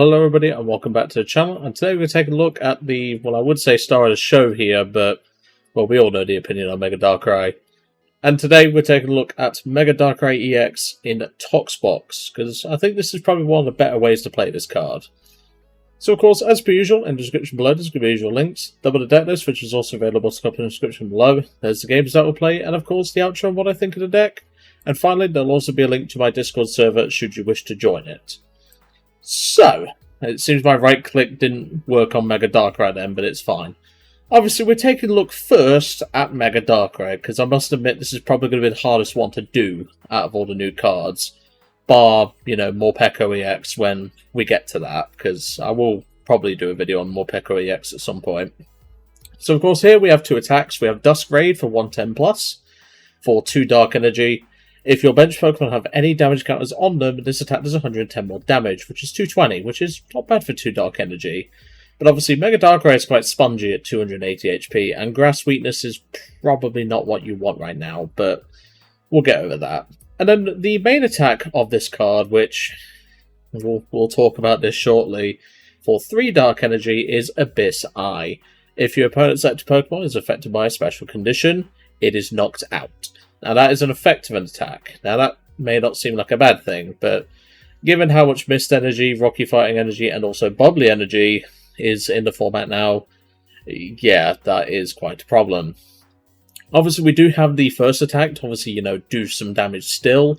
Hello everybody and welcome back to the channel, and today we're going to take a look at the, well, I would say star of the show here, but, well, we all know the opinion on Mega Darkrai. And today we're taking a look at Mega Darkrai EX in Toxbox, because I think this is probably one of the better ways to play this card. So of course, as per usual, in the description below there's going to be usual links, double the deck list, which is also available to copy in the description below. There's the games that we'll play, and of course the outro and what I think of the deck. And finally, there'll also be a link to my Discord server should you wish to join it. So, it seems my right click didn't work on Mega Darkrai then, but it's fine. Obviously, we're taking a look first at Mega Darkrai, because I must admit this is probably going to be the hardest one to do out of all the new cards. Bar, you know, Morpeko EX when we get to that, because I will probably do a video on Morpeko EX at some point. So, of course, here we have two attacks. We have Dusk Raid for 110 plus, for 2 Dark Energy. If your bench Pokemon have any damage counters on them, this attack does 110 more damage, which is 220, which is not bad for 2 Dark Energy. But obviously, Mega Darkrai is quite spongy at 280 HP, and Grass Weakness is probably not what you want right now, but we'll get over that. And then the main attack of this card, which we'll talk about this shortly, for 3 Dark Energy is Abyss Eye. If your opponent's active Pokemon is affected by a special condition, it is knocked out. Now that is an effective attack. Now that may not seem like a bad thing, but given how much Mist Energy, Rocky Fighting Energy, and also Bubbly Energy is in the format now, yeah, that is quite a problem. Obviously we do have the first attack to obviously, you know, do some damage still,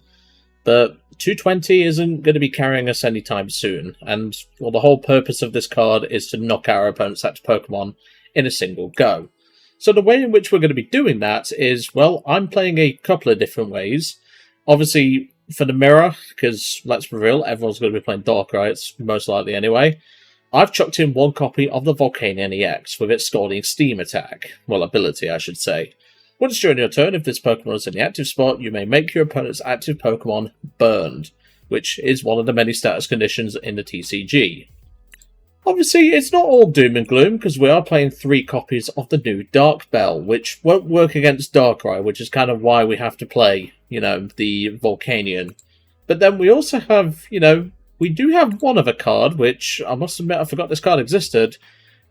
but 220 isn't going to be carrying us anytime soon, and well, the whole purpose of this card is to knock out our opponent's active Pokemon in a single go. So the way in which we're going to be doing that is, well, I'm playing a couple of different ways. Obviously, for the mirror, because let's be real, everyone's going to be playing Darkrai, it's most likely anyway. I've chucked in 1 copy of the Volcanion EX with its Scalding Steam attack. Well, ability, I should say. Once during your turn, if this Pokemon is in the active spot, you may make your opponent's active Pokemon burned, which is one of the many status conditions in the TCG. Obviously, it's not all doom and gloom, because we are playing 3 copies of the new Dark Bell, which won't work against Darkrai, which is kind of why we have to play, you know, the Volcanion. But then we also have, you know, we do have one other card, which I must admit I forgot this card existed,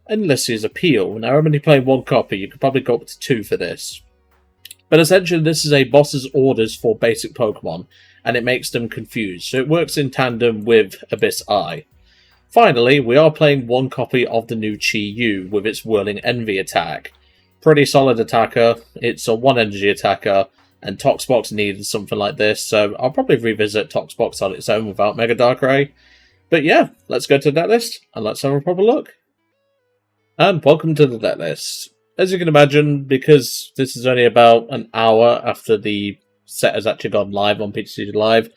and Lisia's Appeal. Now, I'm only playing 1 copy, you could probably go up to 2 for this. But essentially, this is a boss's orders for basic Pokemon, and it makes them confused, so it works in tandem with Abyss Eye. Finally, we are playing 1 copy of the new Chi-Yu with its Whirling Envy attack. Pretty solid attacker, it's a 1 energy attacker, and Toxbox needed something like this, so I'll probably revisit Toxbox on its own without Mega Darkrai. But yeah, let's go to the deck list, and let's have a proper look. And welcome to the deck list. As you can imagine, because this is only about an hour after the set has actually gone live on PTCG Live,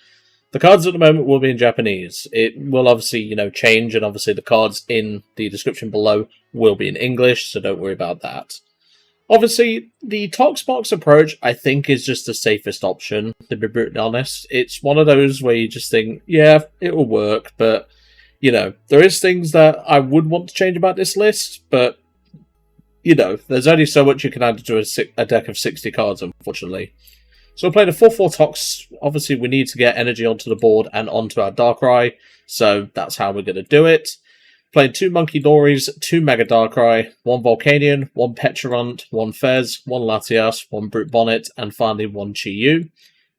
the cards at the moment will be in Japanese. It will obviously, you know, change, and obviously the cards in the description below will be in English, so don't worry about that. Obviously, the Toxbox approach, I think, is just the safest option, to be brutally honest. It's one of those where you just think, yeah, it will work, but, you know, there is things that I would want to change about this list, but, you know, there's only so much you can add to a deck of 60 cards, unfortunately. So we're playing a 4-4 Tox. Obviously, we need to get energy onto the board and onto our Darkrai, so that's how we're going to do it. Playing 2 Munkidoris, 2 Mega Darkrai, 1 Volcanion, 1 Pecharunt, 1 Fez, 1 Latias, 1 Brute Bonnet, and finally 1 Chi-Yu.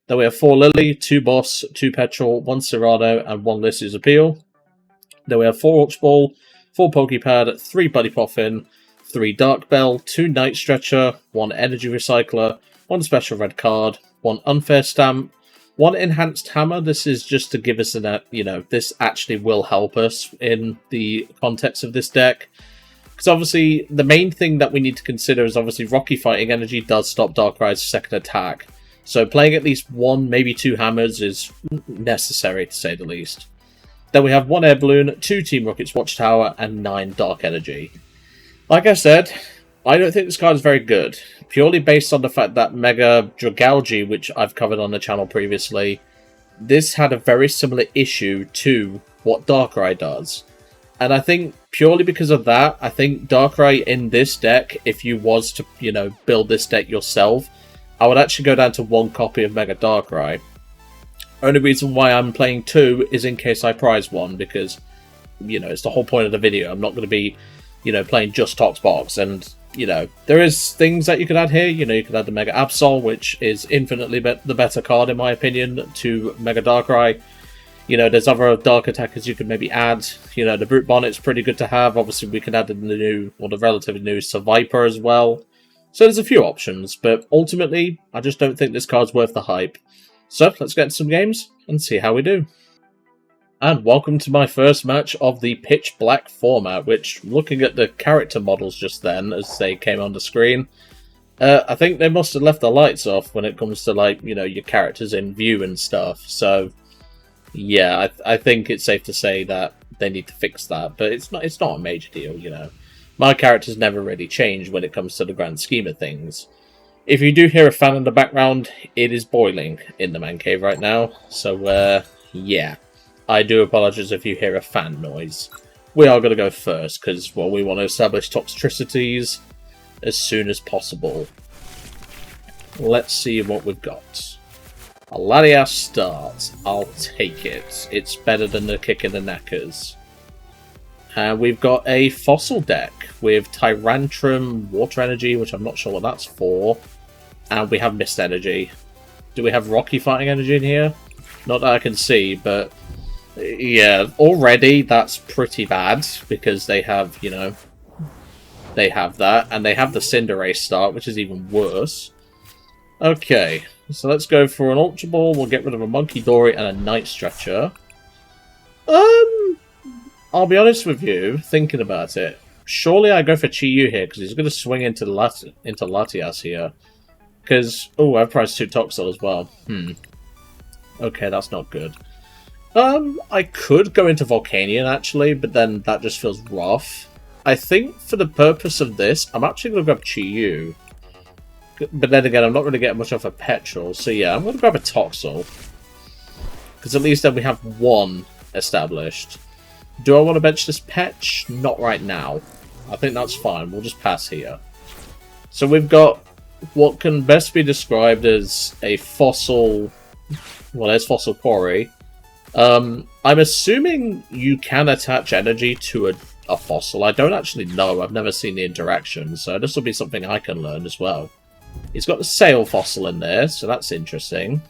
Then we have 4 Lillie, 2 Boss, 2 Petrel, 1 Cyrano, and 1 Lisia's Appeal. Then we have 4 Ultra Ball, 4 Poké Pad, 3 Buddy Poffin, 3 Dark Bell, 2 Night Stretcher, 1 Energy Recycler, 1 Special Red Card, 1 Unfair Stamp, 1 Enhanced Hammer. This is just to give us an, you know, this actually will help us in the context of this deck. Because obviously, the main thing that we need to consider is obviously Rocky Fighting Energy does stop Darkrai's second attack. So playing at least 1, maybe 2 hammers is necessary, to say the least. Then we have 1 Air Balloon, 2 Team Rocket's Watchtower, and 9 Dark Energy. Like I said, I don't think this card is very good, purely based on the fact that Mega Dragalge, which I've covered on the channel previously, this had a very similar issue to what Darkrai does. And I think purely because of that, I think Darkrai in this deck, if you was to, you know, build this deck yourself, I would actually go down to 1 copy of Mega Darkrai. Only reason why I'm playing 2 is in case I prize 1, because you know, it's the whole point of the video. I'm not going to be, you know, playing just Toxbox. And, you know, there is things that you could add here. You know, you could add the Mega Absol, which is infinitely the better card, in my opinion, to Mega Darkrai. You know, there's other Dark attackers you could maybe add. You know, the Brute Bonnet's pretty good to have. Obviously, we can add the new, or the relatively new Survivor as well. So there's a few options, but ultimately, I just don't think this card's worth the hype. So, let's get into some games and see how we do. And welcome to my first match of the Pitch Black format, which, looking at the character models just then, as they came on the screen, I think they must have left the lights off when it comes to, like, you know, your characters in view and stuff. So, yeah, I think it's safe to say that they need to fix that, but it's not a major deal, you know. My characters never really change when it comes to the grand scheme of things. If you do hear a fan in the background, it is boiling in the man cave right now. So, yeah. I do apologise if you hear a fan noise. We are going to go first, because, well, we want to establish Toxtricities as soon as possible. Let's see what we've got. A Latias starts. I'll take it. It's better than the kick in the knackers. And we've got a fossil deck with Tyrantrum, Water Energy, which I'm not sure what that's for. And we have Mist Energy. Do we have Rocky Fighting Energy in here? Not that I can see, but yeah, already that's pretty bad because they have, you know, they have that. And they have the Cinderace start, which is even worse. Okay, so let's go for an Ultra Ball. We'll get rid of a Munkidori and a Night Stretcher. I'll be honest with you, thinking about it. Surely I go for Chi-Yu here, because he's going to swing into Latias here. Because, oh, I've priced 2 Toxel as well. Okay, that's not good. I could go into Volcanion, actually, but then that just feels rough. I think for the purpose of this, I'm actually going to grab Chi-Yu. But then again, I'm not really getting much off a Petrel, so yeah, I'm going to grab a Toxel. Because at least then we have one established. Do I want to bench this Petch? Not right now. I think that's fine. We'll just pass here. So we've got what can best be described as a fossil... Well, there's Fossil Quarry. I'm assuming you can attach energy to a fossil. I don't actually know. I've never seen the interaction, so this will be something I can learn as well. He's got the Sail Fossil in there, so that's interesting.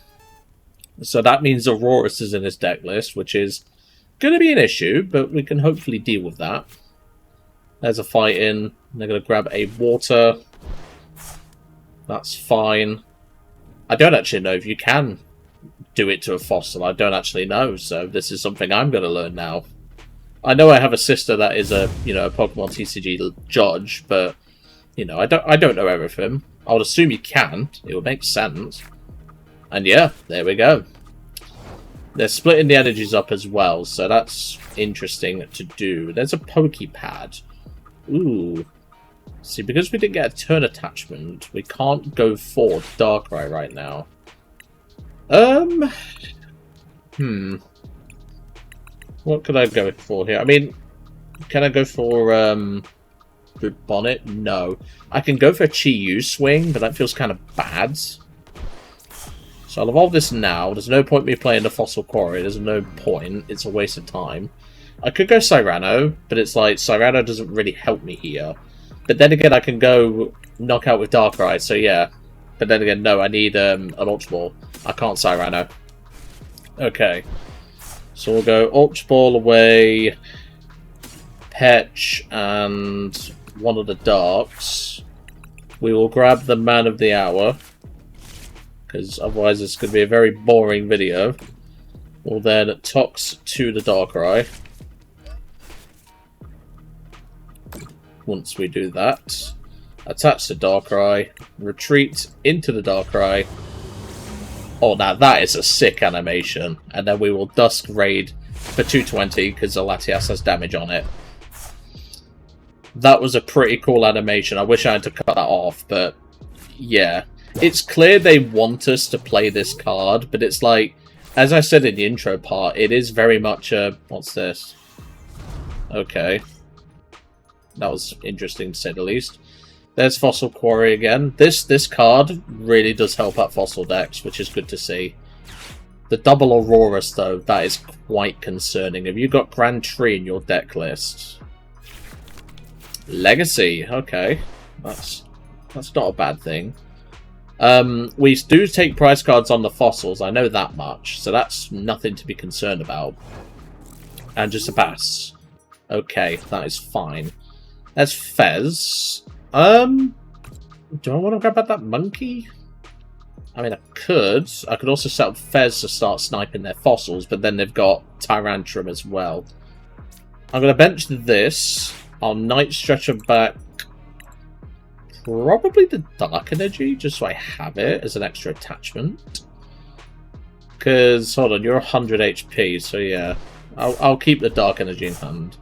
So that means Aurorus is in his deck list, which is going to be an issue, but we can hopefully deal with that. There's a fight in. They're going to grab a water. That's fine. I don't actually know if you can do it to a fossil. I don't actually know, so this is something I'm going to learn now. I know I have a sister that is a, you know, a Pokemon TCG judge, but, you know, I don't know everything. I would assume you can. It would make sense. And yeah, there we go. They're splitting the energies up as well, so that's interesting to do. There's a Poké Pad. Ooh. See, because we didn't get a turn attachment, we can't go for Darkrai right now. What could I go for here? I mean, can I go for Brute Bonnet? No. I can go for a Chi-Yu swing, but that feels kind of bad. So I'll evolve this now. There's no point me playing the Fossil Quarry. There's no point. It's a waste of time. I could go Cyrano, but it's like, Cyrano doesn't really help me here. But then again, I can go Knockout with Darkrai, so yeah. But then again, no, I need an Ultra Ball. I can't Cyrano. Okay. So we'll go Ultra Ball away, Petch, and one of the Darks. We will grab the Man of the Hour, because otherwise it's going to be a very boring video. We'll then Tox to the Darkrai. Once we do that, attach the Darkrai, retreat into the Darkrai. Oh, now that is a sick animation. And then we will Dusk Raid for 220 because the Latias has damage on it. That was a pretty cool animation. I wish I had to cut that off, but yeah. It's clear they want us to play this card, but it's like, as I said in the intro part, it is very much a... What's this? Okay. That was interesting to say the least. There's Fossil Quarry again. This card really does help out Fossil decks, which is good to see. The double Auroras, though, that is quite concerning. Have you got Grand Tree in your deck list? Legacy, okay. That's not a bad thing. We do take prize cards on the fossils, I know that much, so that's nothing to be concerned about. And just a pass. Okay, that is fine. There's Fez. Do I want to grab out that monkey? I mean, I could. I could also set up Fez to start sniping their fossils, but then they've got Tyrantrum as well. I'm going to bench this. I'll Night Stretcher back probably the Dark Energy, just so I have it as an extra attachment. Because, hold on, you're 100 HP, so yeah. I'll keep the Dark Energy in hand.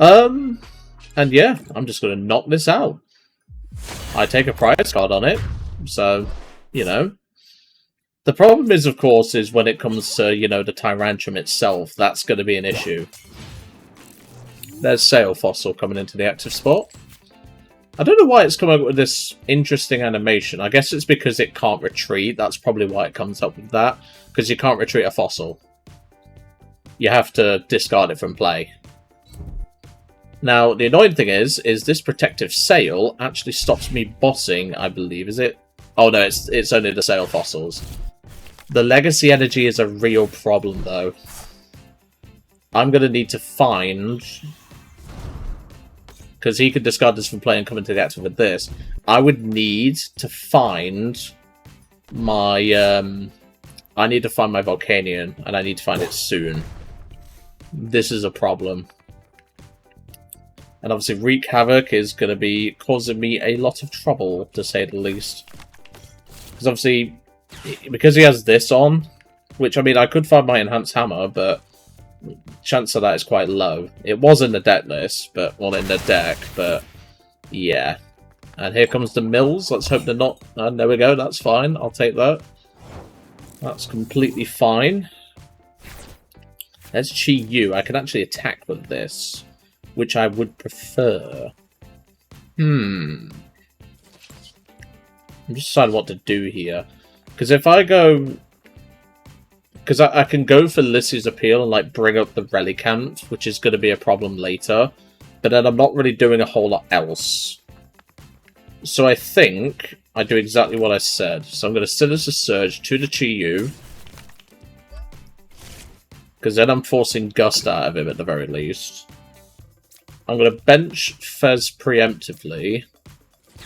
And yeah, I'm just going to knock this out. I take a prize card on it, so... You know, the problem is, of course, is when it comes to, you know, the Tyrantrum itself, that's going to be an issue. There's Sail Fossil coming into the active spot. I don't know why it's come up with this interesting animation. I guess it's because it can't retreat. That's probably why it comes up with that. Because you can't retreat a fossil. You have to discard it from play. Now, the annoying thing is this Protective Sail actually stops me bossing, I believe, is it? Oh no, it's only the Sail Fossils. The Legacy Energy is a real problem, though. I'm going to need to find... Because he could discard this from play and come into the active with this. I would need to find my... I need to find my Volcanion, and I need to find it soon. This is a problem. And obviously Wreak Havoc is going to be causing me a lot of trouble, to say the least. Because obviously, because he has this on, which, I mean, I could find my Enhanced Hammer, but chance of that is quite low. It was in the deck list, but, well, in the deck, but, yeah. And here comes the Mills. Let's hope they're not... And there we go, that's fine. I'll take that. That's completely fine. There's Chi-Yu. I can actually attack with this, which I would prefer. I'm just deciding what to do here. Because if I go... Because I can go for Lissia's Appeal and like bring up the Relicanth, which is going to be a problem later. But then I'm not really doing a whole lot else. So I think I do exactly what I said. So I'm going to Sinister Surge to the Chi-Yu. Because then I'm forcing Gust out of him at the very least. I'm going to bench Fez preemptively.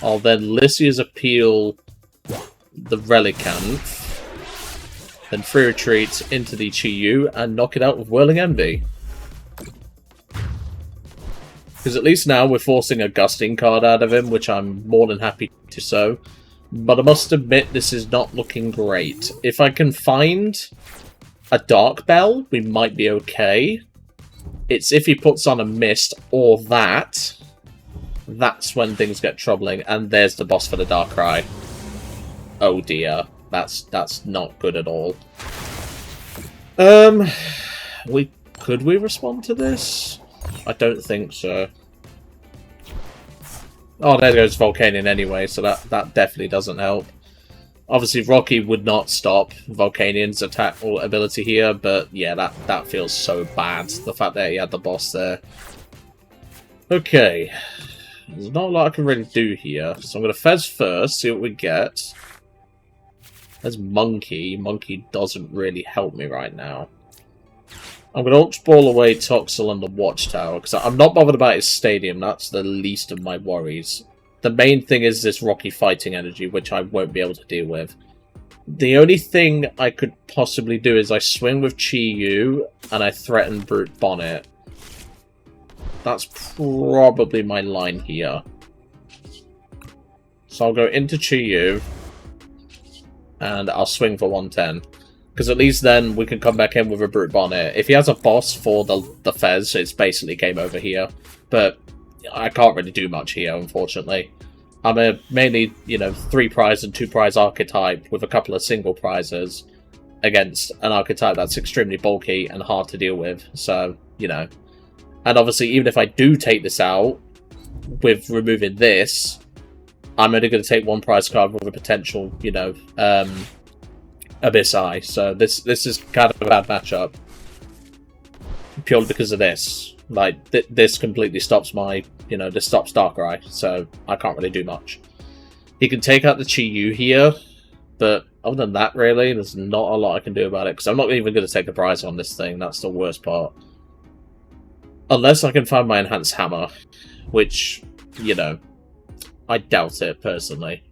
I'll then Lissia's Appeal the Relicanth. Then free retreat into the Chi-Yu and knock it out with Whirling Envy. Because at least now we're forcing a Gusting card out of him, which I'm more than happy to so. But I must admit, this is not looking great. If I can find a Dark Bell, we might be okay. It's if he puts on a Mist or that. That's when things get troubling. And there's the boss for the Darkrai. Oh dear. That's not good at all. Could we respond to this? I don't think so. Oh, there goes Volcanion anyway, so that definitely doesn't help. Obviously, Rocky would not stop Volcanion's attack or ability here, but yeah, that feels so bad. The fact that he had the boss there. Okay. There's not a lot I can really do here, so I'm going to Fez first, see what we get. There's Monkey. Monkey doesn't really help me right now. I'm going to Ultra Ball away Toxel and the Watchtower, because I'm not bothered about his stadium. That's the least of my worries. The main thing is this Rocky Fighting Energy, which I won't be able to deal with. The only thing I could possibly do is I swing with Chi-Yu, and I threaten Brute Bonnet. That's probably my line here. So I'll go into Chi-Yu. And I'll swing for 110. Because at least then we can come back in with a Brute Bonnet. If he has a boss for the Fez, it's basically game over here. But I can't really do much here, unfortunately. I'm a mainly, 3 prize and 2 prize archetype with a couple of single prizes against an archetype that's extremely bulky and hard to deal with. So, And obviously, even if I do take this out with removing this, I'm only going to take 1 prize card with a potential, Abyss Eye. So this is kind of a bad matchup. Purely because of this. Like, this completely stops my, this stops Darkrai, so I can't really do much. He can take out the Chi-Yu here, but other than that, really, there's not a lot I can do about it, because I'm not even going to take a prize on this thing. That's the worst part. Unless I can find my Enhanced Hammer, which, I doubt it, personally.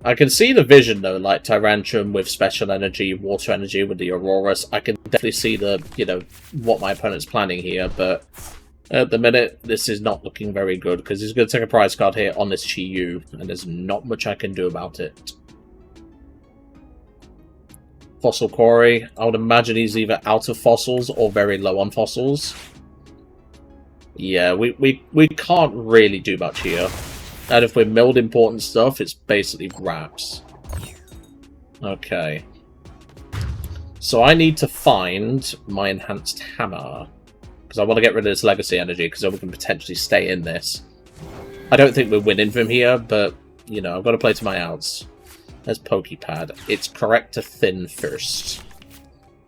I can see the vision, though, like Tyrantrum with Special Energy, Water Energy with the Auroras. I can definitely see the, what my opponent's planning here, but at the minute, this is not looking very good, because he's going to take a prize card here on this Chi-Yu, and there's not much I can do about it. Fossil Quarry. I would imagine he's either out of fossils or very low on fossils. Yeah, we can't really do much here. And if we're milled important stuff, it's basically wraps. Okay. So I need to find my Enhanced Hammer. Because I want to get rid of this Legacy Energy, because then we can potentially stay in this. I don't think we're winning from here, but, I've got to play to my outs. There's Poké Pad. It's correct to thin first.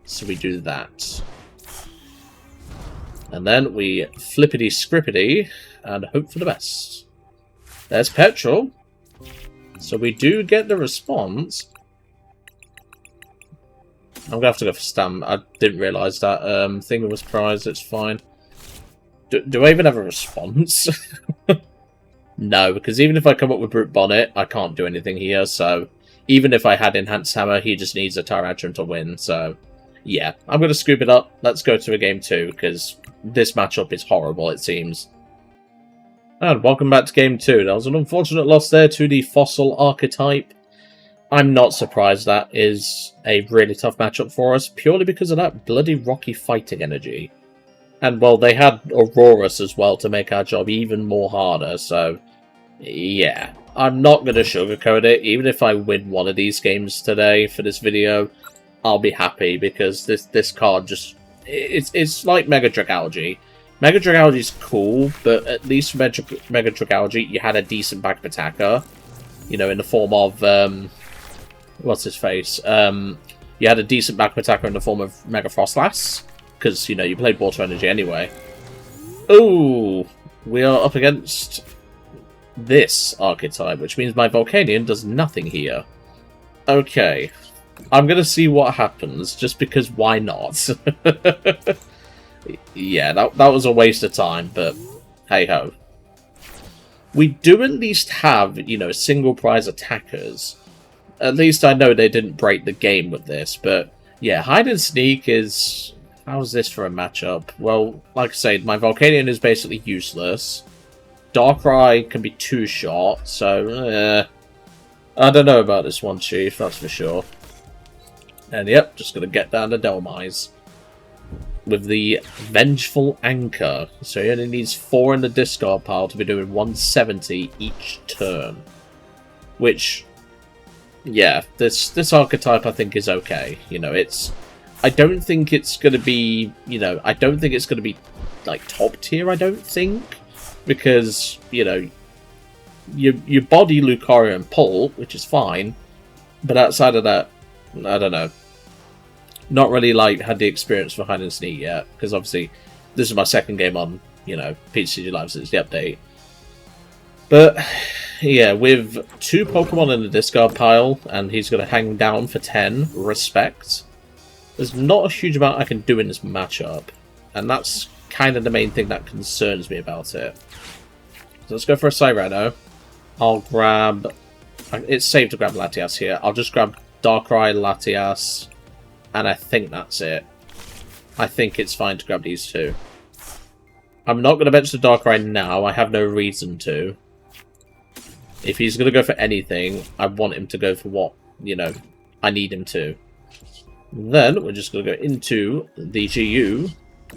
So we do that. And then we flippity-scrippity and hope for the best. There's Petrel. So we do get the response. I'm going to have to go for Stamp. I didn't realise that. Thing was prize, it's fine. Do I even have a response? No, because even if I come up with Brute Bonnet, I can't do anything here. So even if I had Enhanced Hammer, he just needs a Tyrantrum to win. So yeah, I'm going to scoop it up. Let's go to a game 2, because this matchup is horrible, it seems. And welcome back to Game 2. That was an unfortunate loss there to the Fossil archetype. I'm not surprised that is a really tough matchup for us, purely because of that bloody rocky fighting energy. And, well, they had Auroras as well to make our job even more harder, so yeah. I'm not going to sugarcoat it. Even if I win one of these games today for this video, I'll be happy, because this card just... It's like Mega Dragalge. Mega Dragalge is cool, but at least for Mega Dragalge, you had a decent backup attacker. In the form of, what's his face? You had a decent backup attacker in the form of Mega Frostlass, because, you played Water Energy anyway. Ooh, we are up against this archetype, which means my Volcanion does nothing here. Okay, I'm going to see what happens, just because why not? Yeah, that was a waste of time, but hey-ho. We do at least have, single prize attackers. At least I know they didn't break the game with this, but yeah, Hide and Sneak is... How's this for a matchup? Well, like I said, my Volcanion is basically useless. Darkrai can be two-shot, so I don't know about this one, Chief, that's for sure. And yep, just going to get down to Delmise with the Vengeful Anchor. So he only needs 4 in the discard pile to be doing 170 each turn. Which, yeah, this archetype I think is okay. It's... I don't think it's going to be, I don't think it's going to be, like, top tier, I don't think. Because, you body Lucario and Pull, which is fine. But outside of that, I don't know. Not really, had the experience for Hide and Sneak yet, because obviously this is my second game on, PCG Live since the update. But, yeah, with 2 Pokemon in the discard pile, and he's going to hang down for 10, respect, there's not a huge amount I can do in this matchup, and that's kind of the main thing that concerns me about it. So let's go for a Cyrano. I'll grab... It's safe to grab Latias here. I'll just grab Darkrai, Latias... And I think that's it. I think it's fine to grab these 2. I'm not going to bench the Darkrai now. I have no reason to. If he's going to go for anything, I want him to go for what, I need him to. Then we're just going to go into the Chi-Yu,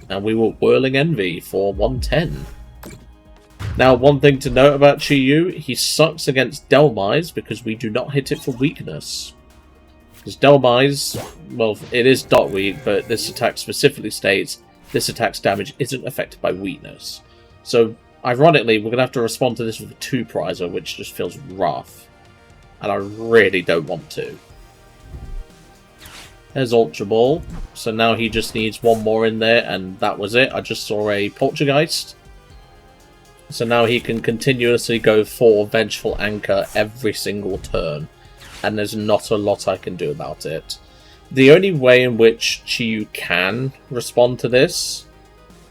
and we will Whirling Envy for 110. Now, one thing to note about Chi-Yu, he sucks against Delmise because we do not hit it for weakness. Because Delmise, well, it is dot weak, but this attack specifically states this attack's damage isn't affected by weakness. So, ironically, we're going to have to respond to this with a 2-prizer, which just feels rough. And I really don't want to. There's Ultra Ball. So now he just needs one more in there, and that was it. I just saw a Poltergeist. So now he can continuously go for Vengeful Anchor every single turn. And there's not a lot I can do about it. The only way in which Chi-Yu can respond to this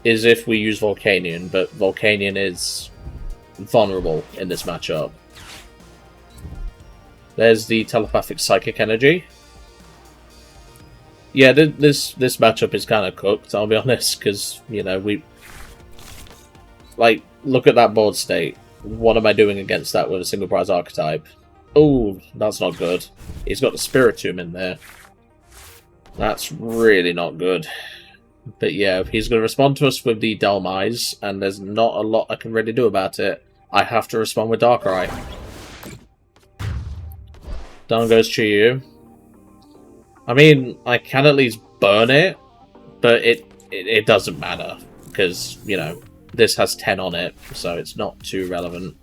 is if we use Volcanion, but Volcanion is vulnerable in this matchup. There's the Telepathic Psychic Energy. Yeah, this matchup is kind of cooked, I'll be honest, because, you know, like, look at that board state. What am I doing against that with a single prize archetype? Oh, that's not good. He's got the Spiritomb in there. That's really not good. But yeah, he's going to respond to us with the Delmise, and there's not a lot I can really do about it. I have to respond with Darkrai. Down goes Chi-Yu. I mean, I can at least burn it, but it doesn't matter, because, you know, this has 10 on it, so it's not too relevant.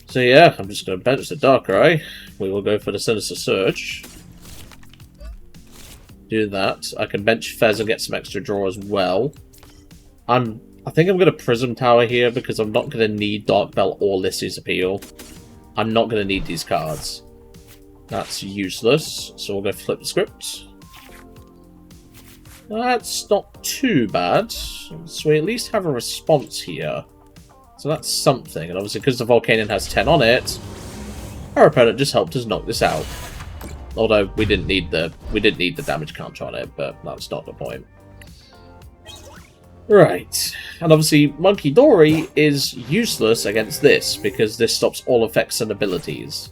So yeah, I'm just going to bench the Darkrai. We will go for the Sinister Surge. Do that. I can bench Fez and get some extra draw as well. I think I'm going to Prism Tower here, because I'm not going to need Dark Belt or Lissia's Appeal. I'm not going to need these cards. That's useless, so we'll go flip the script. That's not too bad, so we at least have a response here. So that's something, and obviously because the Volcanion has 10 on it, our opponent just helped us knock this out. Although we didn't need the damage counter on it, but that's not the point. Right, and obviously Munkidori is useless against this, because this stops all effects and abilities.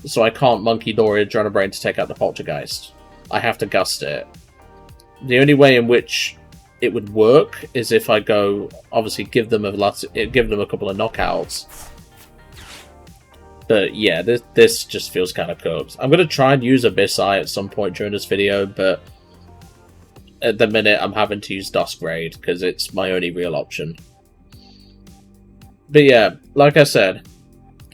So I can't Munkidori Adrenal Brain to take out the Poltergeist. I have to Gust it. The only way in which it would work is if I go, obviously, give them a couple of knockouts. But yeah, this just feels kind of cooked. I'm going to try and use Abyss Eye at some point during this video, but at the minute I'm having to use Dusk Raid because it's my only real option. But yeah, like I said,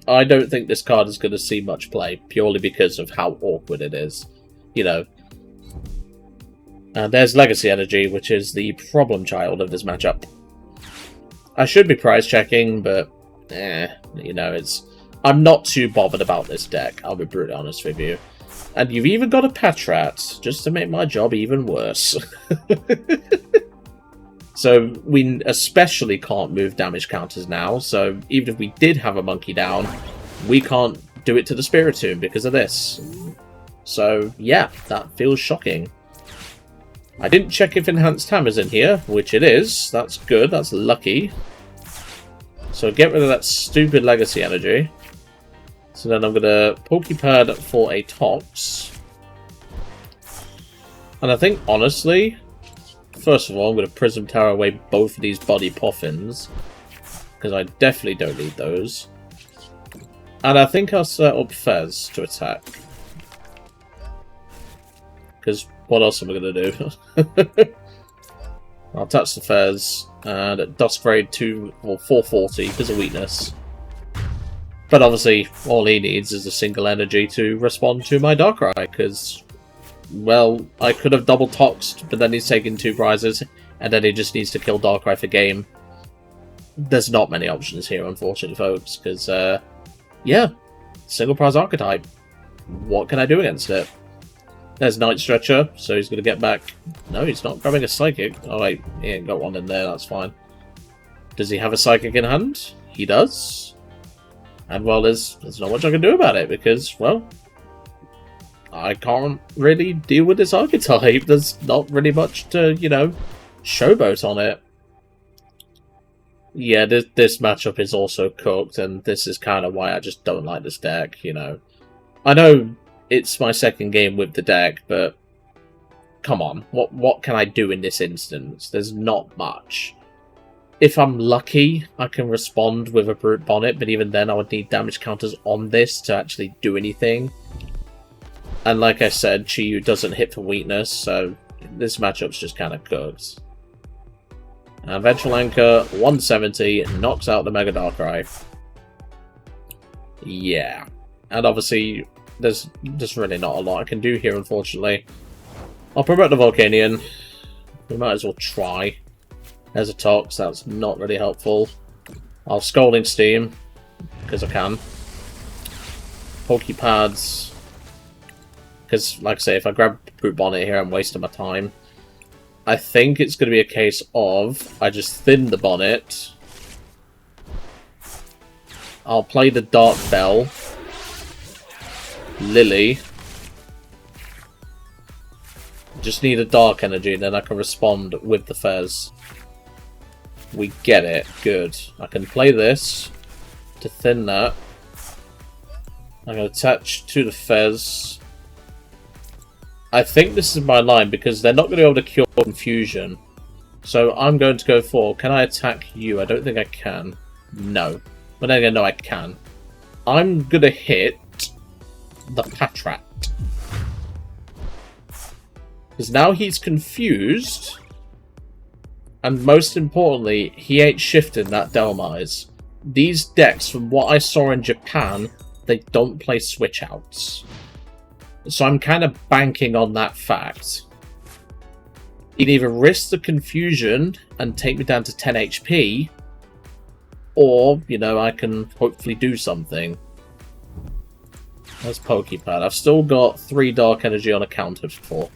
I don't think this card is going to see much play, purely because of how awkward it is. You know. And there's Legacy Energy, which is the problem child of this matchup. I should be prize checking, but you know, I'm not too bothered about this deck, I'll be brutally honest with you. And you've even got a Pecharunt, just to make my job even worse. So we especially can't move damage counters now, so even if we did have a Monkey down, we can't do it to the Spiritomb because of this. So yeah, that feels shocking. I didn't check if Enhanced Hammer's in here, which it is. That's good, that's lucky. So get rid of that stupid Legacy Energy. So then I'm going to Poké Pad for a Tox. And I think, honestly, first of all, I'm going to Prism Tower away both of these Body Poffins, because I definitely don't need those. And I think I'll set up Fez to attack. Because what else am I going to do? I'll touch the Fez, and Dusk Raid 440 because of weakness. But obviously, all he needs is a single energy to respond to my Darkrai, because, well, I could have double Toxed, but then he's taking 2 prizes, and then he just needs to kill Darkrai for game. There's not many options here, unfortunately, folks, because, yeah, single prize archetype. What can I do against it? There's Night Stretcher, so he's going to get back. No, he's not grabbing a Psychic. Oh wait, he ain't got one in there, that's fine. Does he have a Psychic in hand? He does. And well, there's not much I can do about it, because, well, I can't really deal with this archetype. There's not really much to, you know, showboat on it. Yeah, this matchup is also cooked, and this is kind of why I just don't like this deck, you know. I know it's my second game with the deck, but come on, what can I do in this instance? There's not much. If I'm lucky, I can respond with a Brute Bonnet, but even then I would need damage counters on this to actually do anything. And like I said, Chi-Yu doesn't hit for weakness, so this matchup's just kind of cooked. And Vengeful Anchor, 170, knocks out the Mega Darkrai. Yeah. And obviously, there's really not a lot I can do here, unfortunately. I'll promote the Volcanion. We might as well try. There's a Tox, that's not really helpful. I'll Scalding Steam, because I can. Poké Pads. Because, like I say, if I grab Brute Bonnet here, I'm wasting my time. I think it's going to be a case of I just thin the bonnet. I'll play the Dark Bell. Lillie. Just need a Dark Energy, and then I can respond with the Fez. We get it. Good. I can play this to thin that. I'm going to attach to the Fez. I think this is my line because they're not going to be able to cure Confusion. So I'm going to go for, can I attack you? I don't think I can. No. But then again, no, I can. I'm going to hit the Petrel. Because now he's confused. And most importantly, he ain't shifting that Delmise. These decks, from what I saw in Japan, they don't play switch outs. So I'm kind of banking on that fact. He'd either risk the confusion and take me down to 10 HP, or, you know, I can hopefully do something. That's Poké Pad. I've still got 3 Dark Energy unaccounted for.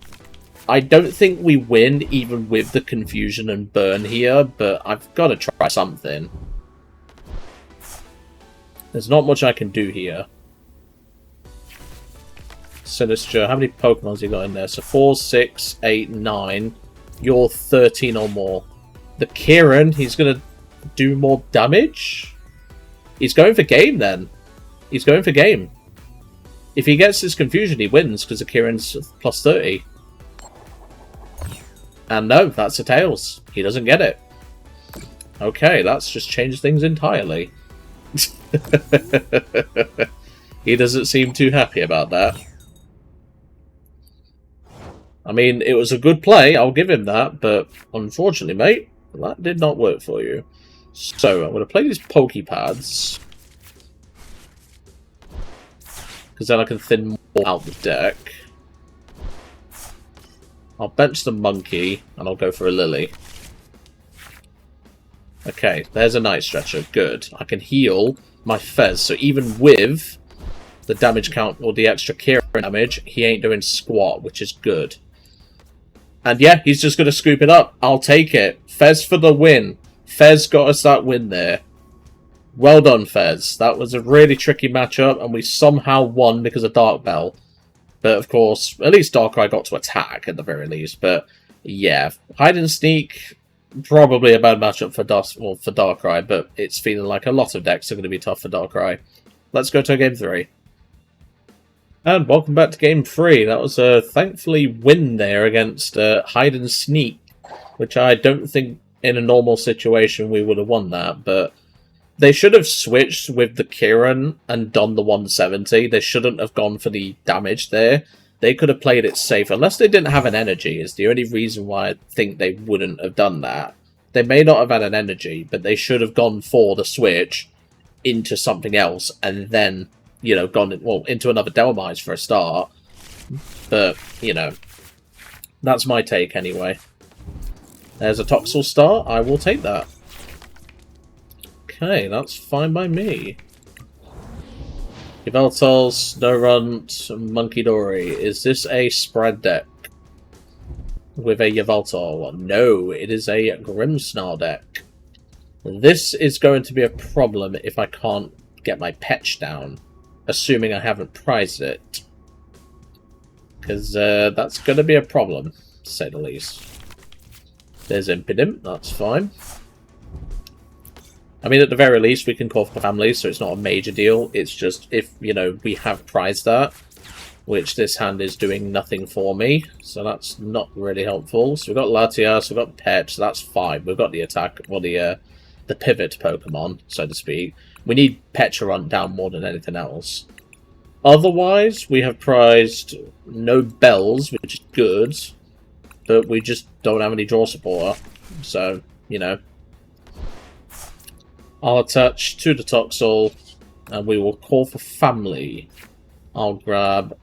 I don't think we win even with the confusion and burn here, but I've got to try something. There's not much I can do here. Sinister, how many Pokemon's you got in there? So 4, 6, 8, 9. You're 13 or more. The Kieran, he's going to do more damage? He's going for game then. He's going for game. If he gets his confusion, he wins because the Kieran's plus 30. And no, that's a Tails. He doesn't get it. Okay, that's just changed things entirely. He doesn't seem too happy about that. I mean, it was a good play, I'll give him that, but unfortunately, mate, that did not work for you. So, I'm going to play these Poké Pads. Because then I can thin more out the deck. I'll bench the Monkey, and I'll go for a Lillie. Okay, there's a Night Stretcher. Good. I can heal my Fez, so even with the damage count or the extra Kieran damage, he ain't doing squat, which is good. And yeah, he's just going to scoop it up. I'll take it. Fez for the win. Fez got us that win there. Well done, Fez. That was a really tricky matchup, and we somehow won because of Dark Bell. But of course, at least Darkrai got to attack at the very least. But yeah, Hide and Sneak, probably a bad matchup for Darkrai, but it's feeling like a lot of decks are going to be tough for Darkrai. Let's go to Game 3. And welcome back to Game 3. That was a thankfully win there against Hide and Sneak, which I don't think in a normal situation we would have won that, but they should have switched with the Kieran and done the 170. They shouldn't have gone for the damage there. They could have played it safe, unless they didn't have an energy, is the only reason why I think they wouldn't have done that. They may not have had an energy, but they should have gone for the switch into something else, and then, you know, gone, well, into another Delmise for a start. But, you know, that's my take anyway. There's a Toxel start, I will take that. Okay, that's fine by me. Yveltal, Snorunt, Munkidori. Is this a spread deck with a Yveltal? No, it is a Grimmsnarl deck. This is going to be a problem if I can't get my Pech down, assuming I haven't prized it. Because that's going to be a problem, to say the least. There's Impidimp, that's fine. I mean, at the very least, we can call for family, so it's not a major deal. It's just if, you know, we have prized that, which this hand is doing nothing for me, so that's not really helpful. So we've got Latias, we've got Pet, so that's fine. We've got the attack, or the pivot Pokemon, so to speak. We need Pecharunt down more than anything else. Otherwise, we have prized no bells, which is good, but we just don't have any draw support, so, you know. I'll attach to the Toxel, and we will call for family. I'll grab...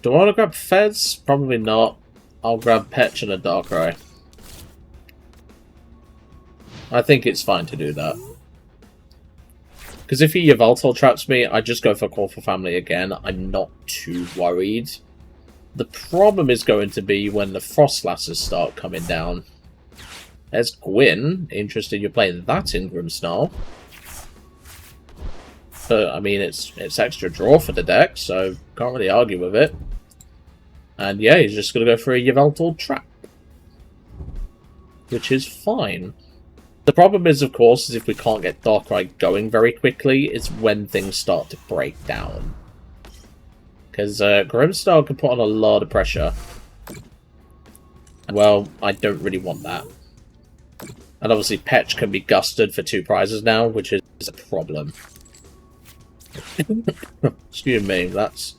Do I want to grab Fez? Probably not. I'll grab Pech and a Darkrai. I think it's fine to do that. Because if he Yveltal traps me, I just go for Call for Family again. I'm not too worried. The problem is going to be when the Frostlasses start coming down. There's Gwyn. Interested you're playing that in Grimmsnarl. But, I mean, it's extra draw for the deck, so can't really argue with it. And yeah, he's just going to go for a Yveltal trap. Which is fine. The problem is, of course, is if we can't get Darkrai going very quickly, it's when things start to break down. Because Grimmsnarl can put on a lot of pressure. Well, I don't really want that. And obviously Pech can be gusted for 2 prizes now, which is a problem. Excuse me, that's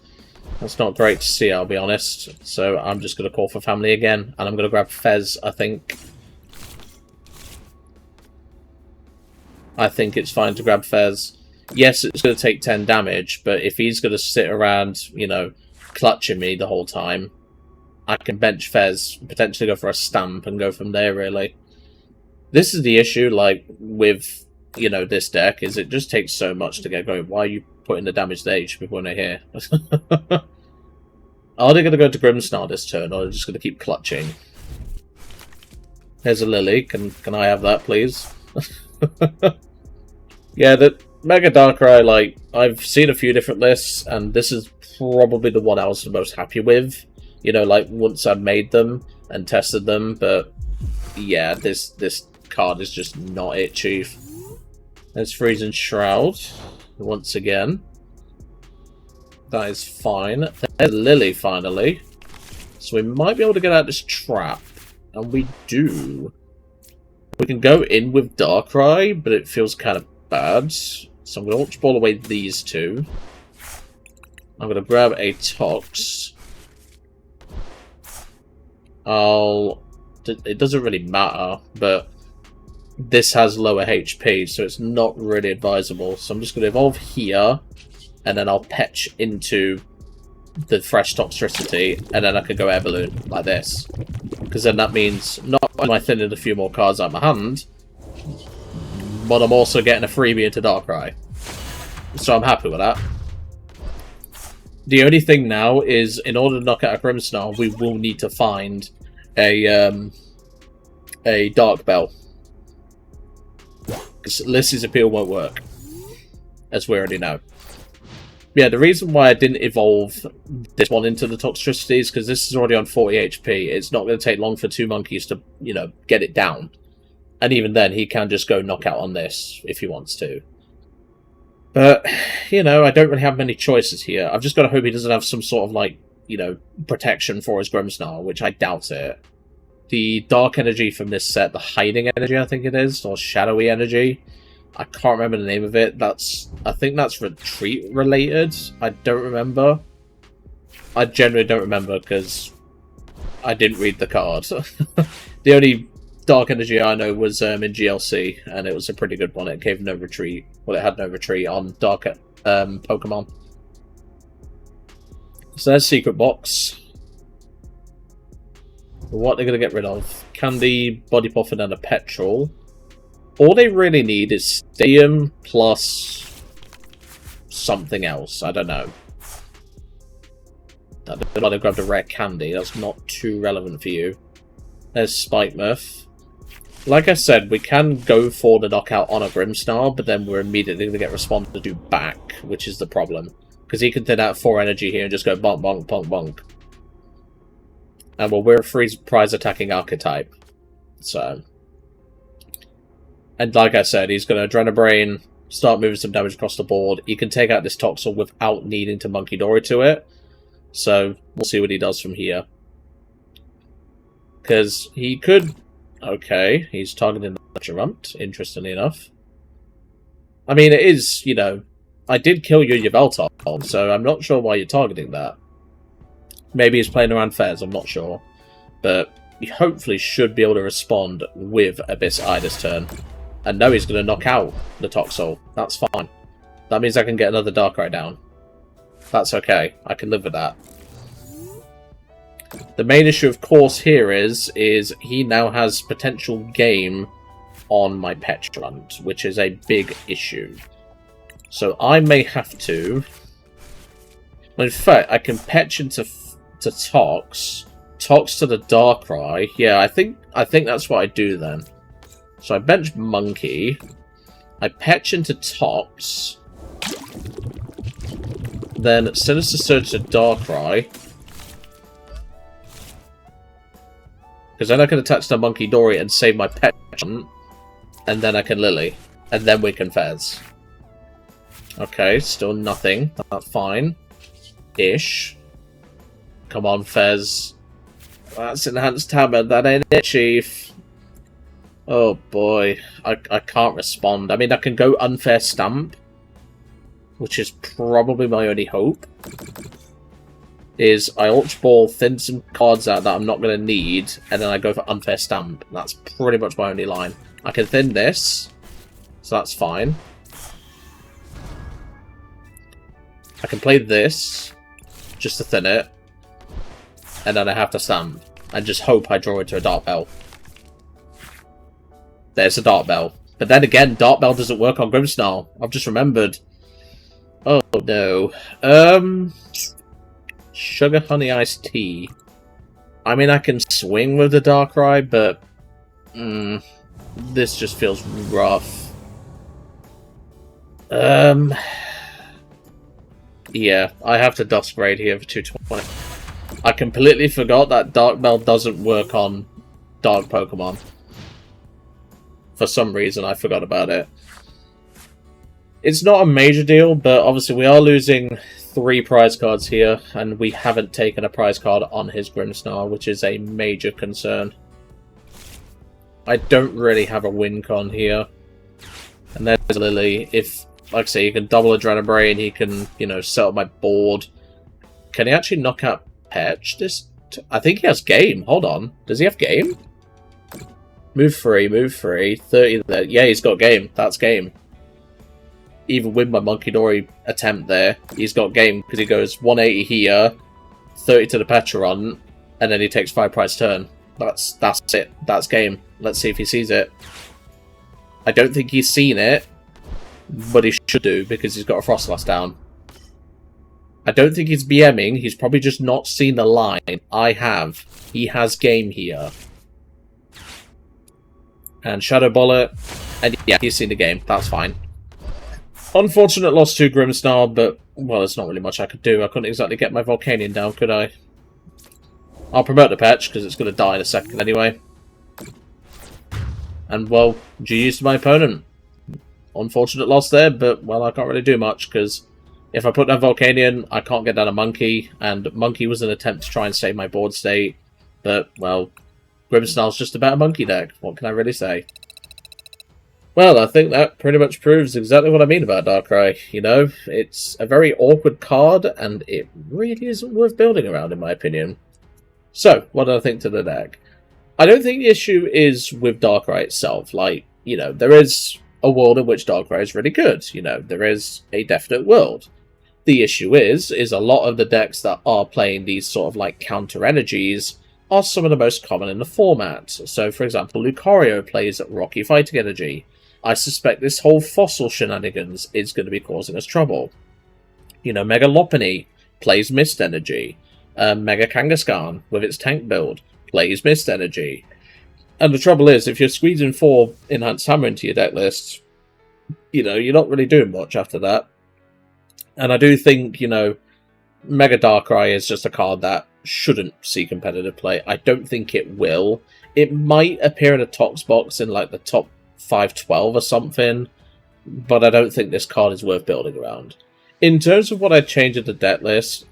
not great to see, I'll be honest. So I'm just going to Call for Family again, and I'm going to grab Fez, I think. I think it's fine to grab Fez. Yes, it's going to take 10 damage, but if he's going to sit around, you know, clutching me the whole time, I can bench Fez, potentially go for a Stamp, and go from there, really. This is the issue, like, with, you know, this deck, is it just takes so much to get going. Why are you putting the damage there? You should be putting it here. Are they going to go to Grimmsnarl this turn, or are they just going to keep clutching? Here's a Lillie. Can I have that, please? Yeah, the Mega Darkrai, like, I've seen a few different lists, and this is probably the one I was the most happy with. You know, like, once I made them and tested them, but yeah, this card is just not it, Chief. There's Freezing Shroud, once again. That is fine. There's Lillie, finally. So we might be able to get out this trap, and we do. We can go in with Darkrai, but it feels kind of bad. So I'm going to Ultra Ball away these 2. I'm going to grab a Tox. It doesn't really matter, but this has lower HP, so it's not really advisable. So I'm just going to evolve here, and then I'll Pech into the fresh Toxtricity, and then I can go Air Balloon like this. Because then that means not only am I thinning a few more cards out of my hand, but I'm also getting a freebie into Darkrai. So I'm happy with that. The only thing now is, in order to knock out a Grimmsnarl, we will need to find a Dark Bell. Because Lisy's Appeal won't work, as we already know. Yeah, the reason why I didn't evolve this one into the Toxtricity is because this is already on 40 HP. It's not going to take long for 2 monkeys to, you know, get it down. And even then, he can just go knockout on this if he wants to. But, you know, I don't really have many choices here. I've just got to hope he doesn't have some sort of, like, you know, protection for his Grimmsnarl, which I doubt it. The Dark Energy from this set, the Hiding Energy, I think it is, or Shadowy Energy. I can't remember the name of it. I think that's Retreat related. I don't remember. I generally don't remember because I didn't read the card. The only Dark Energy I know was in GLC, and it was a pretty good one. It gave no retreat. Well, it had no retreat on Dark Pokemon. So there's Secret Box. What they're going to get rid of? Candy, Body Poffin, and a Petrel. All they really need is Stadium plus something else. I don't know. I don't know why they grabbed a rare candy. That's not too relevant for you. There's Spikemuth. Like I said, we can go for the knockout on a Grimmsnarl, but then we're immediately going to get responded to do back, which is the problem. Because he can thin out 4 energy here and just go bonk, bonk, bonk, bonk. And well, we're a free prize attacking archetype. So. And like I said, he's going to Adrenabrain, start moving some damage across the board. He can take out this Toxel without needing to Munkidori to it. So, we'll see what he does from here. Because he could... Okay, he's targeting the Pecharunt, interestingly enough. I mean, it is, you know... I did kill your Yveltal, so I'm not sure why you're targeting that. Maybe he's playing around Fez, I'm not sure. But he hopefully should be able to respond with Abyss Eye this turn. And know he's going to knock out the Toxel. That's fine. That means I can get another Darkrai down. That's okay. I can live with that. The main issue, of course, here is he now has potential game on my Pecharunt, which is a big issue. So I may have to... Well, in fact, I can Petch into Tox to the Darkrai. Yeah, I think that's what I do then. So I bench Monkey. I Petch into Tox. Then Sinister Surge to Darkrai. Because then I can attach the Munkidori and save my Pecharunt. And then I can Lillie. And then we can Fez. Okay, still nothing. That's fine. Ish. Come on, Fez. That's Enhanced Hammer. That ain't it, Chief. Oh boy. I can't respond. I mean, I can go Unfair Stamp. Which is probably my only hope. Is I Ultra Ball, thin some cards out that I'm not going to need, and then I go for Unfair Stamp. That's pretty much my only line. I can thin this, so that's fine. I can play this, just to thin it, and then I have to Stamp, and just hope I draw into a Dark Bell. There's a Dark Bell. But then again, Dark Bell doesn't work on Grimmsnarl. I've just remembered. Oh no. Sugar Honey Iced Tea. I mean, I can swing with the Darkrai, but this just feels rough. Yeah, I have to Dusk Raid here for 220. I completely forgot that Dark Bell doesn't work on Dark Pokemon. For some reason, I forgot about it. It's not a major deal, but obviously we are losing 3 prize cards here, and we haven't taken a prize card on his Grimmsnarl, which is a major concern. I don't really have a win con here. And there's Lillie. If, like I say, he can double Adrenabrain, he can, you know, set up my board. Can he actually knock out Petch? I think he has game. Hold on. Does he have game? Move 3, move 3. 30 there. Yeah, he's got game. That's game. Even with my Munkidori attempt there, he's got game because he goes 180 here, 30 to the Pecharunt, and then he takes 5 prize turn. That's it. That's game. Let's see if he sees it. I don't think he's seen it, but he should do because he's got a Frostlass down. I don't think he's BMing. He's probably just not seen the line. I have. He has game here. And Shadow Bullet. And yeah, he's seen the game. That's fine. Unfortunate loss to Grimmsnarl, but, well, there's not really much I could do. I couldn't exactly get my Volcanion down, could I? I'll promote the Petch, because it's going to die in a second anyway. And, well, GG's to my opponent. Unfortunate loss there, but, well, I can't really do much, because if I put down Volcanion, I can't get down a Monkey, and Monkey was an attempt to try and save my board state, but, well, Grimmsnarl's just a better Monkey deck. What can I really say? Well, I think that pretty much proves exactly what I mean about Darkrai. You know, it's a very awkward card, and it really isn't worth building around, in my opinion. So, what do I think to the deck? I don't think the issue is with Darkrai itself. Like, you know, there is a world in which Darkrai is really good. You know, there is a definite world. The issue is a lot of the decks that are playing these sort of, like, counter energies are some of the most common in the format. So, for example, Lucario plays Rocky Fighting Energy. I suspect this whole Fossil shenanigans is going to be causing us trouble. You know, Mega Lopunny plays Mist Energy. Mega Kangaskhan, with its tank build, plays Mist Energy. And the trouble is, if you're squeezing 4 Enhanced Hammer into your deck list, you know, you're not really doing much after that. And I do think, you know, Mega Darkrai is just a card that shouldn't see competitive play. I don't think it will. It might appear in a Tox box in, like, the top 512 or something, but I don't think this card is worth building around. In terms of what I'd change in the deck list,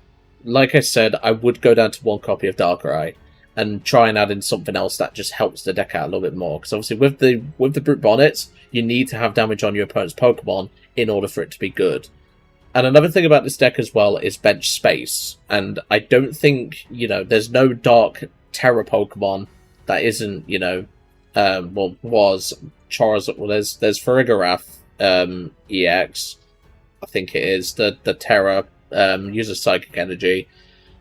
like I said, I would go down to 1 copy of Darkrai and try and add in something else that just helps the deck out a little bit more. Because obviously with the Brute Bonnets, you need to have damage on your opponent's Pokemon in order for it to be good. And another thing about this deck as well is bench space. And I don't think, you know, there's no Dark Terra Pokemon that isn't, you know, was Charizard. Well, there's Farigiraf EX, I think it is, the Terra, uses Psychic Energy.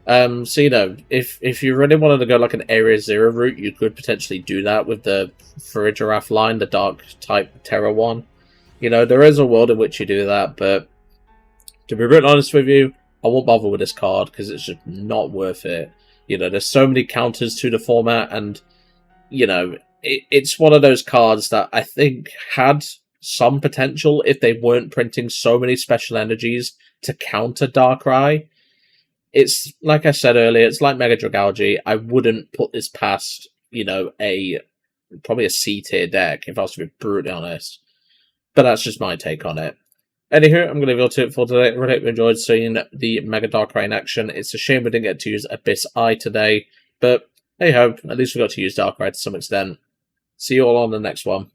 So you know, if you really wanted to go like an Area Zero route, you could potentially do that with the Farigiraf line, the Dark type Terra one. You know, there is a world in which you do that, but to be really honest with you, I won't bother with this card because it's just not worth it. You know, there's so many counters to the format, and you know, it's one of those cards that I think had some potential if they weren't printing so many special energies to counter Darkrai. It's like I said earlier, it's like Mega Dragalge. I wouldn't put this past, you know, probably a C tier deck if I was to be brutally honest. But that's just my take on it. Anywho, I'm going to leave it for today. I really hope you enjoyed seeing the Mega Darkrai in action. It's a shame we didn't get to use Abyss Eye today, but hey ho, at least we got to use Darkrai to some extent. See you all on the next one.